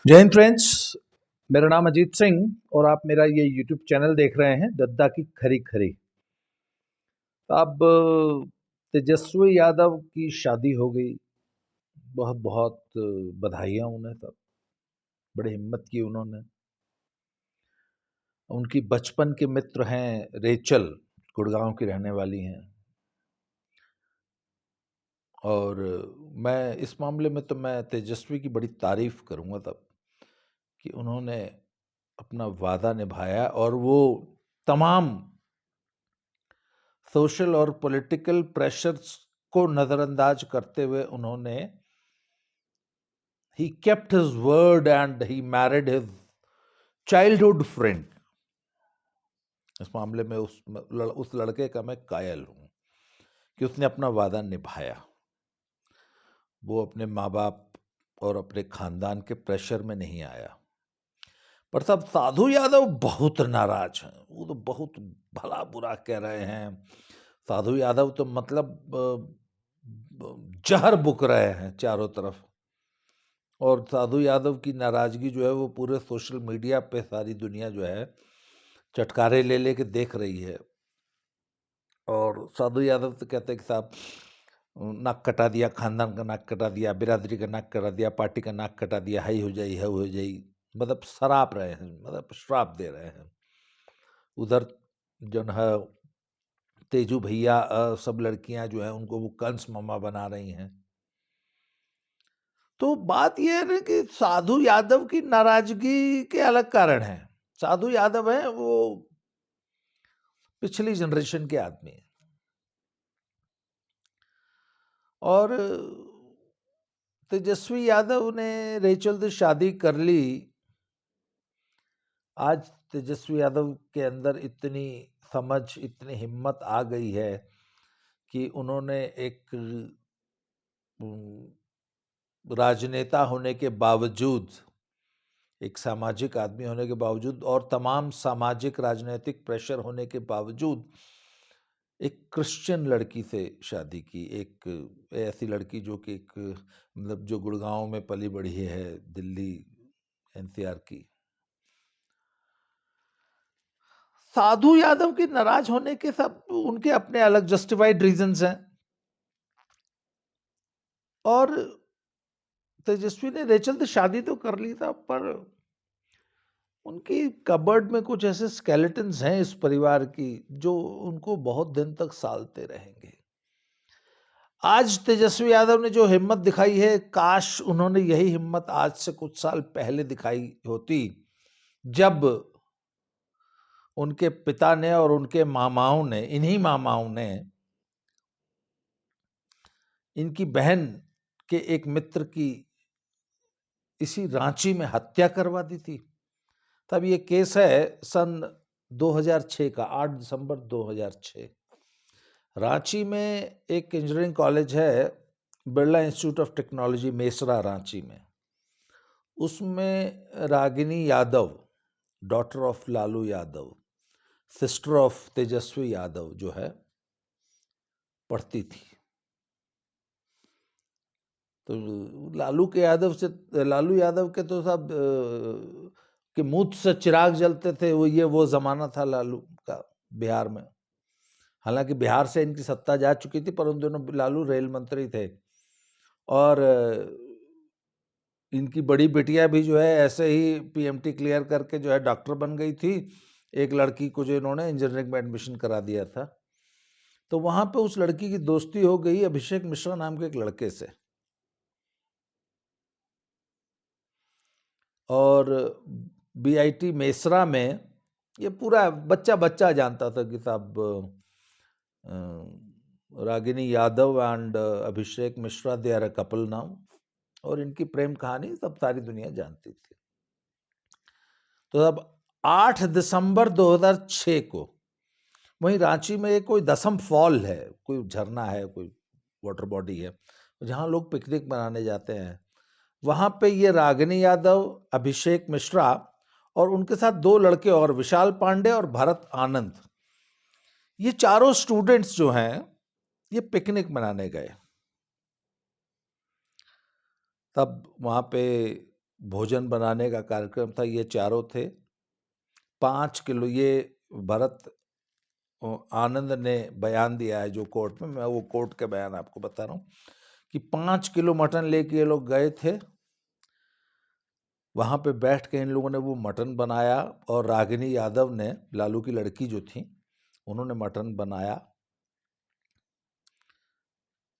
जय हिंद फ्रेंड्स। मेरा नाम अजीत सिंह और आप मेरा ये यूट्यूब चैनल देख रहे हैं दद्दा की खरी खरी। अब तेजस्वी यादव की शादी हो गई। बहुत बहुत बधाइयाँ उन्हें। तब बड़ी हिम्मत की उन्होंने। उनकी बचपन के मित्र हैं रेचल, गुड़गांव की रहने वाली हैं। और मैं इस मामले में तो मैं तेजस्वी की बड़ी तारीफ करूँगा तब कि उन्होंने अपना वादा निभाया और वो तमाम सोशल और पॉलिटिकल प्रेशर्स को नज़रअंदाज करते हुए उन्होंने he kept his word and he married his childhood friend. इस मामले में उस लड़के का मैं कायल हूँ कि उसने अपना वादा निभाया। वो अपने माँ बाप और अपने खानदान के प्रेशर में नहीं आया। पर साहब साधु यादव बहुत नाराज हैं। वो तो बहुत भला बुरा कह रहे हैं। साधु यादव तो मतलब जहर बुक रहे हैं चारों तरफ। और साधु यादव की नाराजगी जो है वो पूरे सोशल मीडिया पे सारी दुनिया जो है चटकारे ले लेके देख रही है। और साधु यादव तो कहते हैं कि साहब नाक कटा दिया, खानदान का नाक कटा दिया, बिरादरी का नाक कटा दिया, पार्टी का नाक कटा दिया, हाई हो जाई है हो जाई। मतलब शराप रहे हैं, मतलब श्राप दे रहे हैं। उधर जो है तेजू भैया सब लड़कियां जो है उनको वो कंस मामा बना रही हैं। तो बात यह है ना कि साधु यादव की नाराजगी के अलग कारण हैं। साधु यादव है वो पिछली जनरेशन के आदमी हैं और तेजस्वी यादव ने रेचल से शादी कर ली। आज तेजस्वी यादव के अंदर इतनी समझ, इतनी हिम्मत आ गई है कि उन्होंने एक राजनेता होने के बावजूद, एक सामाजिक आदमी होने के बावजूद और तमाम सामाजिक राजनीतिक प्रेशर होने के बावजूद एक क्रिश्चियन लड़की से शादी की। एक ऐसी लड़की जो कि एक मतलब जो गुड़गांव में पली बढ़ी है, दिल्ली एनसीआर की। साधु यादव के नाराज होने के सब उनके अपने अलग जस्टिफाइड रीजंस हैं। और तेजस्वी ने रेचल से शादी तो कर ली था, पर उनकी कबर्ड में कुछ ऐसे स्केलेटन्स हैं इस परिवार की जो उनको बहुत दिन तक सालते रहेंगे। आज तेजस्वी यादव ने जो हिम्मत दिखाई है, काश उन्होंने यही हिम्मत आज से कुछ साल पहले दिखाई होती, जब उनके पिता ने और उनके मामाओं ने, इन्हीं मामाओं ने इनकी बहन के एक मित्र की इसी रांची में हत्या करवा दी थी। तब ये केस है सन 2006 का, 8 दिसंबर 2006। रांची में एक इंजीनियरिंग कॉलेज है, Birla institute of technology Mesra Ranchi में। उसमें Ragini Yadav, daughter of Lalu Yadav, sister of Tejashwi Yadav जो है, पढ़ती थी। तो लालू यादव के तो सब के मुंह से चिराग जलते थे। वो जमाना था लालू का बिहार में। हालांकि बिहार से इनकी सत्ता जा चुकी थी, पर उन दोनों लालू रेल मंत्री थे। और इनकी बड़ी बिटिया भी जो है ऐसे ही पीएमटी क्लियर करके जो है डॉक्टर बन गई थी। एक लड़की को जो इन्होंने इंजीनियरिंग में एडमिशन करा दिया था, तो वहां पे उस लड़की की दोस्ती हो गई अभिषेक मिश्रा नाम के एक लड़के से। और बीआईटी मेसरा में ये पूरा बच्चा बच्चा जानता था कि साहब Ragini Yadav and Abhishek Mishra they are a couple now. और इनकी प्रेम कहानी सब सारी दुनिया जानती थी। तो अब 8 दिसंबर 2006 को वहीं रांची में एक कोई दसम फॉल है, कोई झरना है, कोई वाटर बॉडी है जहां लोग पिकनिक मनाने जाते हैं। वहां पे ये रागिनी यादव, अभिषेक मिश्रा और उनके साथ 2 लड़के और, विशाल पांडे और भरत आनंद, ये चारों स्टूडेंट्स जो हैं ये पिकनिक मनाने गए। तब वहां पे भोजन बनाने का कार्यक्रम था। ये चारों थे। 5 किलो, ये भरत आनंद ने बयान दिया है जो कोर्ट में, मैं वो कोर्ट के बयान आपको बता रहा हूँ कि 5 किलो मटन लेके ये लोग गए थे। वहाँ पे बैठ के इन लोगों ने वो मटन बनाया और रागिनी यादव ने, लालू की लड़की जो थी, उन्होंने मटन बनाया,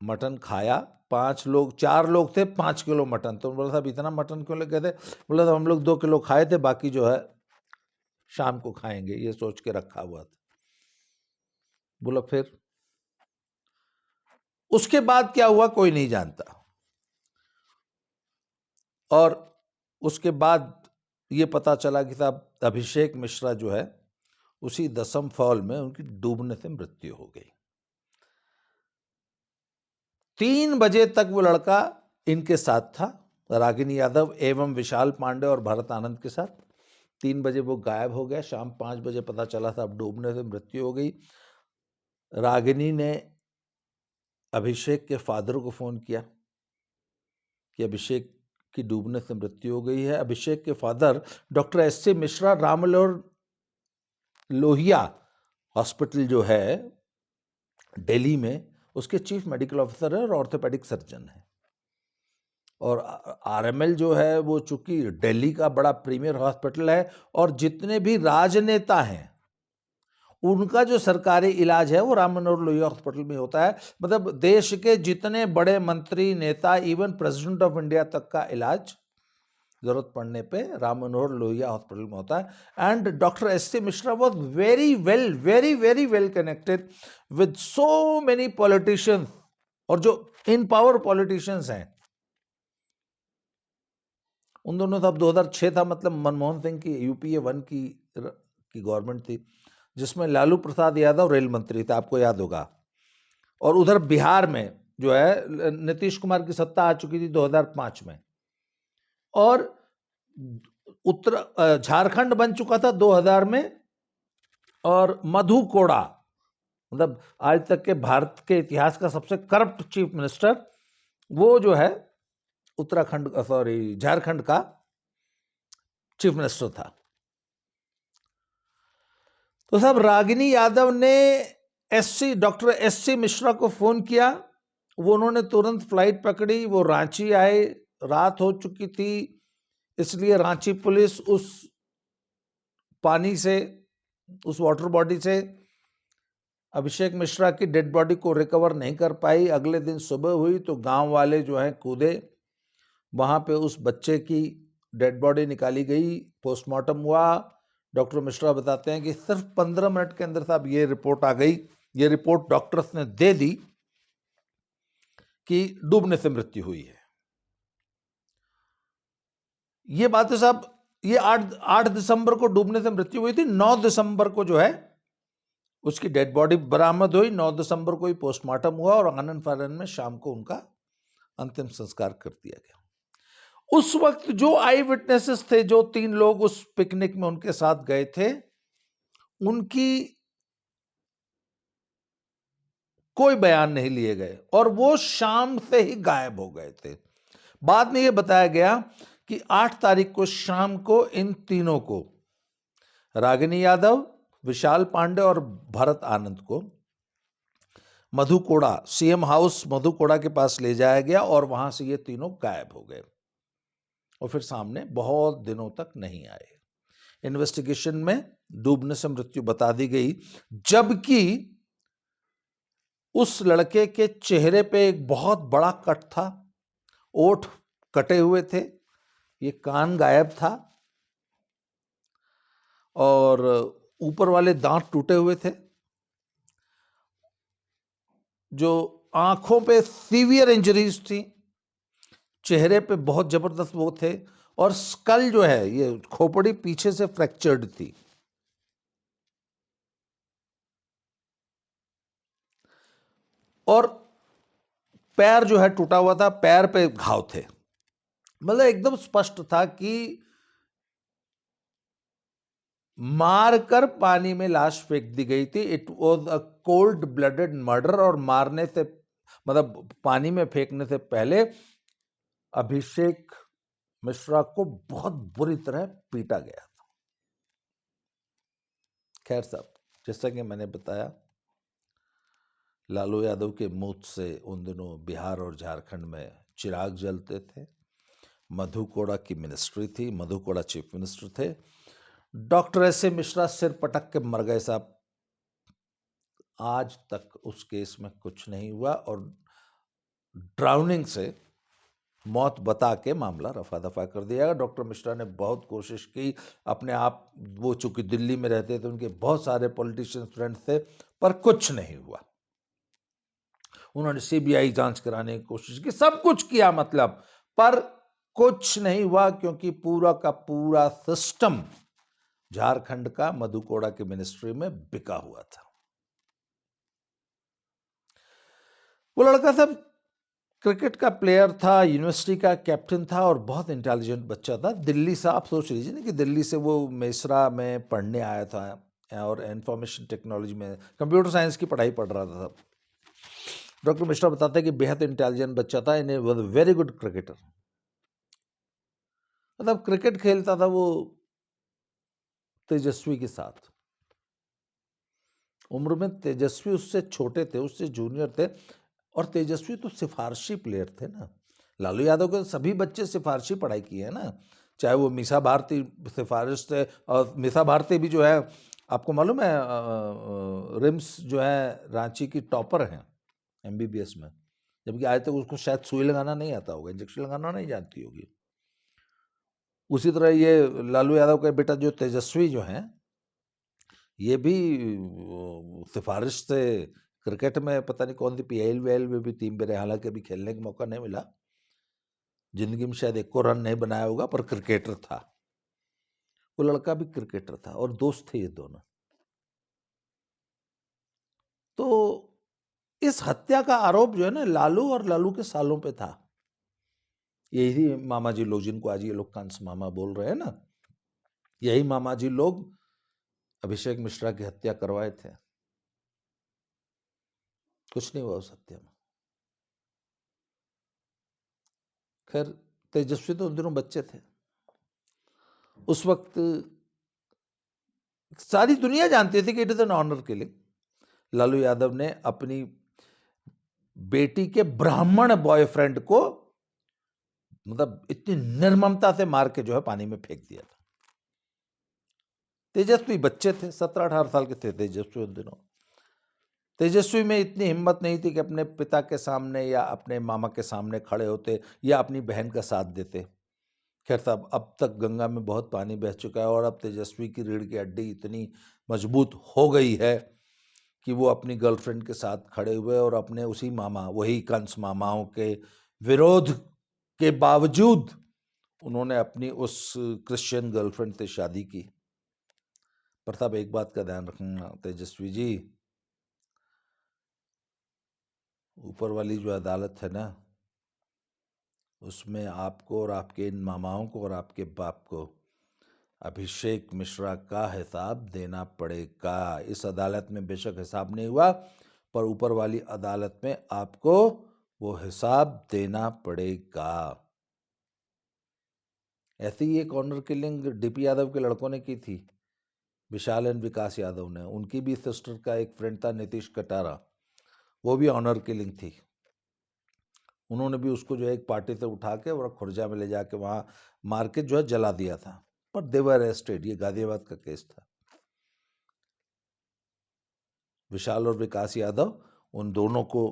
मटन खाया। 4 लोग थे, 5 किलो मटन। तो बोला साहब इतना मटन क्यों लेके गए थे? बोला साहब हम लोग 2 किलो खाए थे, बाकी जो है शाम को खाएंगे, ये सोच के रखा हुआ था। बोला फिर उसके बाद क्या हुआ कोई नहीं जानता। और उसके बाद ये पता चला कि साहब अभिषेक मिश्रा जो है उसी दसम फॉल में उनकी डूबने से मृत्यु हो गई। 3 बजे तक वो लड़का इनके साथ था, रागिनी यादव एवं विशाल पांडे और भरत आनंद के साथ। 3 बजे वो गायब हो गया। शाम 5 बजे पता चला था अब डूबने से मृत्यु हो गई। रागिनी ने अभिषेक के फादर को फोन किया कि अभिषेक की डूबने से मृत्यु हो गई है। अभिषेक के फादर डॉक्टर एस.सी. मिश्रा रामलोर लोहिया हॉस्पिटल जो है दिल्ली में, उसके चीफ मेडिकल ऑफिसर है और ऑर्थोपेडिक सर्जन है। और आरएमएल जो है वो चूंकि दिल्ली का बड़ा प्रीमियर हॉस्पिटल है और जितने भी राजनेता हैं उनका जो सरकारी इलाज है वो राम मनोहर लोहिया हॉस्पिटल में होता है। मतलब देश के जितने बड़े मंत्री, नेता, इवन प्रेसिडेंट ऑफ इंडिया तक का इलाज जरूरत पड़ने पे राम मनोहर लोहिया हॉस्पिटल में होता है। And doctor S C. Mishra was very well connected with so many politicians, और जो इन पावर पॉलिटिशियंस हैं उन दोनों, तब 2006 था, मतलब मनमोहन सिंह की यूपीए 1 की गवर्नमेंट थी जिसमें लालू प्रसाद यादव रेल मंत्री थे, आपको याद होगा। और उधर बिहार में जो है नीतीश कुमार की सत्ता आ चुकी थी 2005 में, और झारखंड बन चुका था 2000 में। और मधु कोड़ा, मतलब आज तक के भारत के इतिहास का सबसे करप्ट चीफ मिनिस्टर, वो जो है झारखंड का चीफ मिनिस्टर था। तो साहब रागिनी यादव ने डॉक्टर एस.सी. मिश्रा को फोन किया। वो उन्होंने तुरंत फ्लाइट पकड़ी, वो रांची आए। रात हो चुकी थी, इसलिए रांची पुलिस उस पानी से, उस वाटर बॉडी से अभिषेक मिश्रा की डेड बॉडी को रिकवर नहीं कर पाई। अगले दिन सुबह हुई तो गांव वाले जो हैं कूदे, वहां पे उस बच्चे की डेड बॉडी निकाली गई, पोस्टमार्टम हुआ। डॉक्टर मिश्रा बताते हैं कि सिर्फ 15 मिनट के अंदर साहब ये रिपोर्ट आ गई। ये रिपोर्ट डॉक्टर्स ने दे दी कि डूबने से मृत्यु हुई है। ये बात है साहब, ये 8 दिसंबर को डूबने से मृत्यु हुई थी। 9 दिसंबर को जो है उसकी डेड बॉडी बरामद हुई। 9 दिसंबर को ही पोस्टमार्टम हुआ और आनंद फानन में शाम को उनका अंतिम संस्कार कर दिया गया। उस वक्त जो आई विटनेसेस थे, जो 3 लोग उस पिकनिक में उनके साथ गए थे, उनकी कोई बयान नहीं लिए गए और वो शाम से ही गायब हो गए थे। बाद में यह बताया गया कि 8 तारीख को शाम को इन तीनों को, रागिनी यादव, विशाल पांडे और भरत आनंद को, मधुकोड़ा, सीएम हाउस मधुकोड़ा के पास ले जाया गया और वहां से ये तीनों गायब हो गए और फिर सामने बहुत दिनों तक नहीं आए। इन्वेस्टिगेशन में डूबने से मृत्यु बता दी गई, जबकि उस लड़के के चेहरे पे एक बहुत बड़ा कट था, ओठ कटे हुए थे, ये कान गायब था और ऊपर वाले दांत टूटे हुए थे। जो आंखों पे सीवियर इंजरीज थी, चेहरे पे बहुत जबरदस्त वो थे, और स्कल जो है, ये खोपड़ी पीछे से फ्रैक्चर्ड थी। और पैर जो है टूटा हुआ था, पैर पे घाव थे। मतलब एकदम स्पष्ट था कि मारकर पानी में लाश फेंक दी गई थी। It was a cold blooded murder. और मारने से, मतलब पानी में फेंकने से पहले अभिषेक मिश्रा को बहुत बुरी तरह पीटा गया था। खैर साहब, जैसा कि मैंने बताया, लालू यादव के मुंह से उन दिनों बिहार और झारखंड में चिराग जलते थे। मधु कोड़ा की मिनिस्ट्री थी, मधु कोड़ा चीफ मिनिस्टर थे। डॉक्टर एस ए मिश्रा सिर पटक के मर गए साहब। आज तक उस केस में कुछ नहीं हुआ और ड्राउनिंग से मौत बता के मामला रफा दफा कर दिया गया। डॉक्टर मिश्रा ने बहुत कोशिश की अपने आप, वो चूंकि दिल्ली में रहते थे, उनके बहुत सारे पॉलिटिशियन फ्रेंड्स थे, पर कुछ नहीं हुआ। उन्होंने सीबीआई जांच कराने की कोशिश की, सब कुछ किया मतलब, पर कुछ नहीं हुआ, क्योंकि पूरा का पूरा सिस्टम झारखंड का मधु कोड़ा की मिनिस्ट्री में बिका हुआ था। वो लड़का सब क्रिकेट का प्लेयर था, यूनिवर्सिटी का कैप्टन था और बहुत इंटेलिजेंट बच्चा था। दिल्ली से, आप सोच लीजिए ना कि दिल्ली से वो मेसरा में पढ़ने आया था और इंफॉर्मेशन टेक्नोलॉजी में कंप्यूटर साइंस की पढ़ाई पढ़ रहा था। डॉक्टर मिश्रा बताते हैं कि बेहद इंटेलिजेंट बच्चा था, in was very good cricketer. मतलब क्रिकेट खेलता था वो तेजस्वी के साथ। उम्र में तेजस्वी उससे छोटे थे, उससे जूनियर थे, और तेजस्वी तो सिफारशी प्लेयर थे ना। लालू यादव के सभी बच्चे सिफारशी पढ़ाई की है ना, चाहे वो मीसा भारती सिफारिश से, और मीसा भारती भी जो है, आपको मालूम है, रिम्स जो है रांची की टॉपर हैं एमबीबीएस में, जबकि आज तक उसको शायद सुई लगाना नहीं आता होगा, इंजेक्शन लगाना नहीं जानती होगी। उसी तरह ये लालू यादव का बेटा जो तेजस्वी जो है, ये भी सिफारिश से क्रिकेट में पता नहीं कौन सी पीएल वीएल में भी टीम में रहे, हालांकि अभी खेलने का मौका नहीं मिला, जिंदगी में शायद एक को रन नहीं बनाया होगा, पर क्रिकेटर था वो लड़का, भी क्रिकेटर था, और दोस्त थे ये दोनों। तो इस हत्या का आरोप जो है ना, लालू और लालू के सालों पे था। यही मामा जी लोग, जिनको आज ये लोग कंस मामा बोल रहे हैं ना, यही मामा जी लोग अभिषेक मिश्रा की हत्या करवाए थे। कुछ नहीं हुआ उस हत्या में। खैर, तेजस्वी तो उन दिनों बच्चे थे। उस वक्त सारी दुनिया जानती थी कि it is an honour killing. Lalu Yadav ने अपनी बेटी के ब्राह्मण बॉयफ्रेंड को, मतलब इतनी निर्ममता से मार के जो है पानी में फेंक दिया था। तेजस्वी बच्चे थे, 17-18 साल के थे तेजस्वी उन दिनों। तेजस्वी में इतनी हिम्मत नहीं थी कि अपने पिता के सामने या अपने मामा के सामने खड़े होते या अपनी बहन का साथ देते। खैर साहब, अब तक गंगा में बहुत पानी बह चुका है और अब तेजस्वी की रीढ़ की हड्डी इतनी मजबूत हो गई है कि वो अपनी गर्लफ्रेंड के साथ खड़े हुए और अपने उसी मामा, वही कंस मामाओं के विरोध के बावजूद उन्होंने अपनी उस क्रिश्चियन गर्लफ्रेंड से शादी की। पर साहब, एक बात का ध्यान रखना तेजस्वी जी, ऊपर वाली जो अदालत है ना, उसमें आपको और आपके इन मामाओं को और आपके बाप को अभिषेक मिश्रा का हिसाब देना पड़ेगा। इस अदालत में बेशक हिसाब नहीं हुआ, पर ऊपर वाली अदालत में आपको वो हिसाब देना पड़ेगा। ऐसी ही एक ऑनर किलिंग डीपी यादव के लड़कों ने की थी, विशाल एंड विकास यादव ने। उनकी भी सिस्टर का एक फ्रेंड था नीतीश कटारा, वो भी ऑनर किलिंग थी। उन्होंने भी उसको जो है एक पार्टी से उठा के और खुर्जा में ले जाके वहाँ मार के जो है जला दिया था, पर दे वर अरेस्टेड। ये गाजियाबाद का केस था। विशाल और विकास यादव, उन दोनों को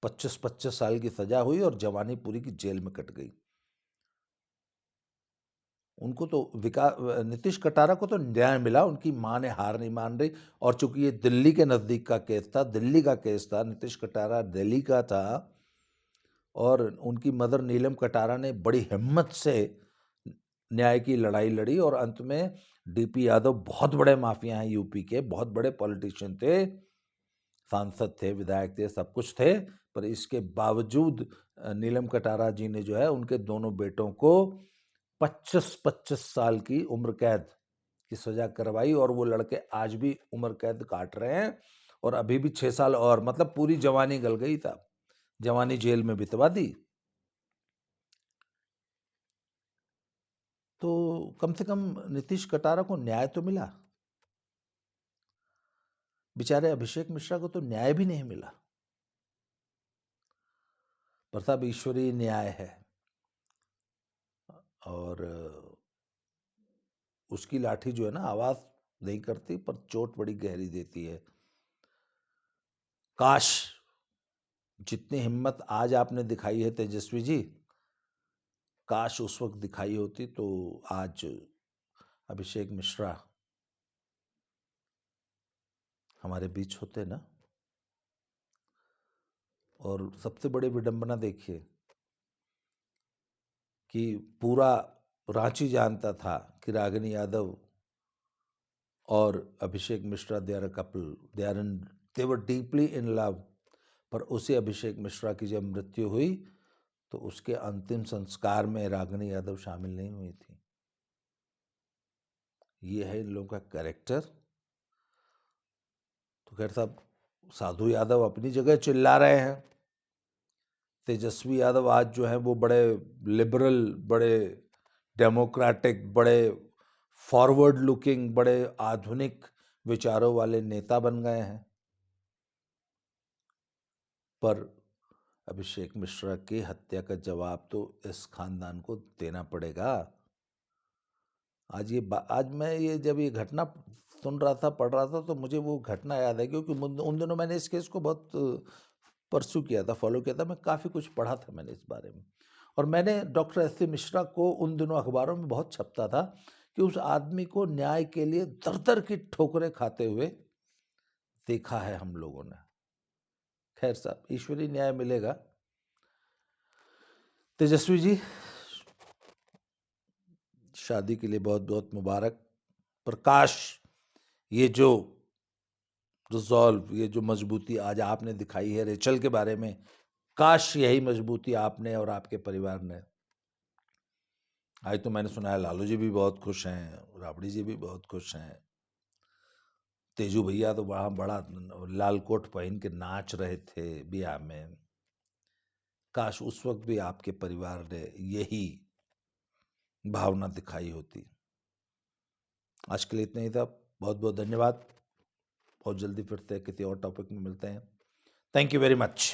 25-25 साल की सजा हुई और जवानी पूरी की जेल में कट गई। उनको तो नीतीश कटारा को तो न्याय मिला, उनकी मां ने हार नहीं मान रही। और चूंकि ये दिल्ली के नज़दीक का केस था, दिल्ली का केस था, नीतीश कटारा दिल्ली का था, और उनकी मदर नीलम कटारा ने बड़ी हिम्मत से न्याय की लड़ाई लड़ी और अंत में डीपी यादव बहुत बड़े माफिया हैं, यूपी के बहुत बड़े पॉलिटिशियन थे, सांसद थे, विधायक थे, सब कुछ थे, पर इसके बावजूद नीलम कटारा जी ने जो है उनके दोनों बेटों को 25-25 साल की उम्र कैद की सजा करवाई, और वो लड़के आज भी उम्र कैद काट रहे हैं। और अभी भी 6 साल और, मतलब पूरी जवानी गल गई था, जवानी जेल में बितवा दी। तो कम से कम नीतीश कटारा को न्याय तो मिला। बेचारे अभिषेक मिश्रा को तो न्याय भी नहीं मिला। पर साहब ईश्वरीय न्याय है और उसकी लाठी जो है ना आवाज नहीं करती पर चोट बड़ी गहरी देती है। काश जितनी हिम्मत आज आपने दिखाई है तेजस्वी जी, काश उस वक्त दिखाई होती तो आज अभिषेक मिश्रा हमारे बीच होते ना। और सबसे बड़ी विडंबना देखिए कि पूरा रांची जानता था कि रागिनी यादव और Abhishek Mishra they are a couple, they were deeply in love. पर उसी अभिषेक मिश्रा की जब मृत्यु हुई तो उसके अंतिम संस्कार में रागिनी यादव शामिल नहीं हुई थी। ये है इन लोगों का कैरेक्टर। तो खैर साहब, साधु यादव अपनी जगह चिल्ला रहे हैं, तेजस्वी यादव आज जो है वो बड़े लिबरल, बड़े डेमोक्रेटिक, बड़े फॉरवर्ड लुकिंग, बड़े आधुनिक विचारों वाले नेता बन गए हैं। पर अभिषेक मिश्रा की हत्या का जवाब तो इस खानदान को देना पड़ेगा। आज मैं ये जब ये घटना सुन रहा था, पढ़ रहा था, तो मुझे वो घटना याद है, क्योंकि उन दिनों मैंने इस केस को बहुत परस्यू किया था, फॉलो किया था। मैं काफ़ी कुछ पढ़ा था मैंने इस बारे में। और मैंने डॉक्टर एस.सी. मिश्रा को उन दिनों अखबारों में बहुत छपता था कि उस आदमी को न्याय के लिए दर दर की ठोकरें खाते हुए देखा है हम लोगों ने। खैर साहब, ईश्वरीय न्याय मिलेगा। तेजस्वी जी, शादी के लिए बहुत बहुत मुबारक। पर काश ये जो रिजॉल्व, ये जो मजबूती आज आपने दिखाई है रेचल के बारे में, काश यही मजबूती आपने और आपके परिवार ने। आज तो मैंने सुना है लालू जी भी बहुत खुश हैं, राबड़ी जी भी बहुत खुश हैं, तेजू भैया तो वहाँ बड़ा लाल कोट पहन के नाच रहे थे बिहार में। काश उस वक्त भी आपके परिवार ने यही भावना दिखाई होती। आज के लिए इतना ही था। बहुत बहुत धन्यवाद। बहुत जल्दी फिर से किसी और टॉपिक में मिलते हैं। Thank you very much.